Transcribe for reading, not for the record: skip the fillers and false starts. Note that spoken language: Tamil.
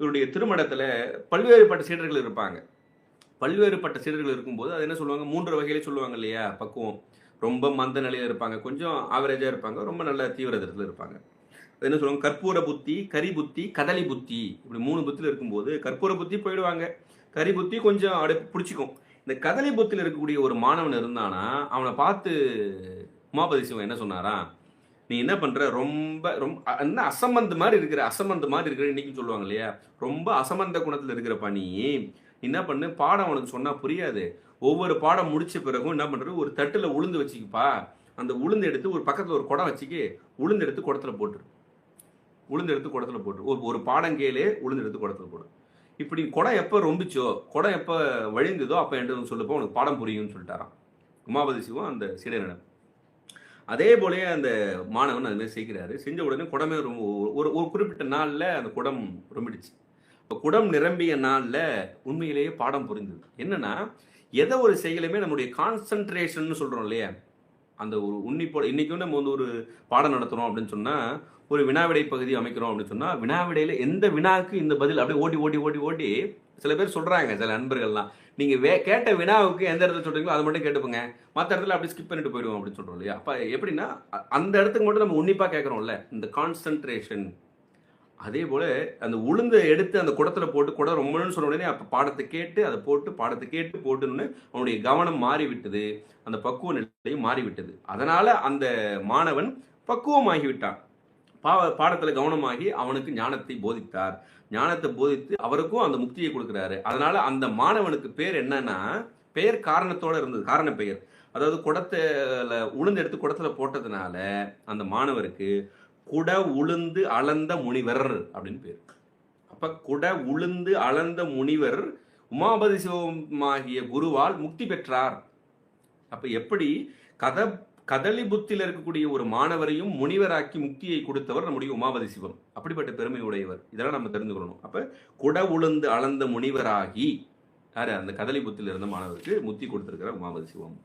இவருடைய திருமணத்துல பல்வேறுபட்ட சீடர்கள் இருப்பாங்க. பல்வேறுபட்ட சீடர்கள் இருக்கும்போது அது என்ன சொல்லுவாங்க, 3 வகையிலே சொல்லுவாங்க இல்லையா? பக்குவம். ரொம்ப மந்த நிலையில இருப்பாங்க. கொஞ்சம் ஆவரேஜா இருப்பாங்க. ரொம்ப நல்ல தீவிரத்துல இருப்பாங்க. அது என்ன சொல்லுவாங்க, கற்பூர புத்தி, கரி புத்தி, கதலி புத்தி. இப்படி 3 புத்தியில இருக்கும்போது, கற்பூர புத்தி போயிடுவாங்க. கரி புத்தி கொஞ்சம் அப்படியே புடிச்சுக்கும். இந்த கதலி புத்தியில இருக்கக்கூடிய ஒரு மாணவன் இருந்தானா, அவன பார்த்து உமாபதி சிவம் என்ன சொன்னாராம், "நீ என்ன பண்ற? ரொம்ப ரொம்ப என்ன அசமந்து மாரி இருக்கிற, அசமந்து மாரி இருக்கிற" இன்னைக்கும் சொல்லுவாங்க இல்லையா? ரொம்ப அசமந்த குணத்துல இருக்கிறப்பா நீ. நீ என்ன பண்ணு, பாடம் உனக்கு சொன்னா புரியாது. ஒவ்வொரு பாடம் முடிச்ச பிறகும் என்ன பண்றது, ஒரு தட்டுல உளுந்து வச்சுக்கப்பா. அந்த உளுந்த எடுத்து ஒரு பக்கத்துல ஒரு குடம் வச்சுக்கு, உளுந்து எடுத்து குடத்துல போட்டுரு. உளுந்து எடுத்து குடத்துல போட்டுரு. ஒரு ஒரு பாடம் கேளு, உளுந்து எடுத்து குடத்துல போடு. இப்படி குடம் எப்ப ரொம்பிச்சோ, குடம் எப்ப வழிந்ததோ, அப்ப என்ட்ட வந்து சொல்லுப்பா, உனக்கு பாடம் புரியும்னு சொல்லிட்டாராம். உமாபதி சிவம் அந்த சீடனிடம். அதே போலயே அந்த மாணவன் அது மாரி செய்கிறாரு. செஞ்ச உடனே குடமே ஒரு ஒரு குறிப்பிட்ட நாள்ல அந்த குடம் ரொம்பிடுச்சு. இப்ப குடம் நிரம்பிய நாள்ல உண்மையிலேயே பாடம் புரிந்தது. என்னன்னா, எத ஒரு செயலுமே நம்முடைய கான்சன்ட்ரேஷன்னு சொல்றோம் இல்லையா? அந்த ஒரு உன்னிப்போட இன்னைக்கு நம்ம வந்து ஒரு பாடம் நடத்துறோம் அப்படின்னு சொன்னா, ஒரு வினாவிடை பகுதி அமைக்கிறோம் அப்படின்னு சொன்னா, வினாவிடையில எந்த வினாவுக்கு இந்த பதில் அப்படியே ஓடி, ஓடி, ஓடி, ஓடி சில பேர் சொல்றாங்க, சில நண்பர்கள்லாம். நீங்க கேட்ட வினாவுக்கு எந்த இடத்துல சொல்றீங்களோ அத மட்டும் கேட்டுப்போங்க. மத்த இடத்துல அப்படியே ஸ்கிப் பண்ணிட்டு போயிடுவோம் அப்படின்னு சொல்றோம் இல்லையா? அப்ப எப்படின்னா, அந்த இடத்துக்கு மட்டும் நம்ம உன்னிப்பா கேட்கிறோம்ல. இந்த கான்சன்ட்ரேஷன். அதே போல அந்த உளுந்த எடுத்து அந்த குடத்துல போட்டு குடம் ரொம்பணும்னு சொன்ன உடனே அப்ப பாடத்தை கேட்டு அதை போட்டு பாடத்தை கேட்டு போட்டுன்னு அவனுடைய கவனம் மாறிவிட்டது. அந்த பக்குவ நிலையும் மாறிவிட்டது. அதனால அந்த மாணவன் பக்குவமாகி விட்டான். பாடத்துல கவனமாகி அவனுக்கு ஞானத்தை போதித்தார். ஞானத்தை போதித்து அவருக்கும் அந்த முக்தியை கொடுக்கிறாரு. அதனால அந்த மாணவனுக்கு பேர் என்னன்னா, பெயர் காரணத்தோட இருந்தது. காரண பெயர். அதாவது குடத்துல உளுந்து எடுத்து குடத்துல போட்டதுனால அந்த மாணவருக்கு குட உளுந்து அளந்த முனிவர் அப்படின்னு பேரு. அப்ப குட உளுந்து அளந்த முனிவர் உமாபதி சிவமாகிய குருவால் முக்தி பெற்றார். அப்ப எப்படி கத கதலி புத்தில இருக்கக்கூடிய ஒரு மாணவரையும் முனிவராக்கி முக்தியை கொடுத்தவர் நம்முடைய உமாபதி சிவம். அப்படிப்பட்ட பெருமை உடையவர். இதெல்லாம் நம்ம தெரிந்து கொள்ளணும். அப்ப குட உளுந்து அளந்த முனிவராகி யாரு, அந்த கதலி புத்தில இருந்த மாணவருக்கு முக்தி கொடுத்திருக்கிறார் உமாபதி சிவம்.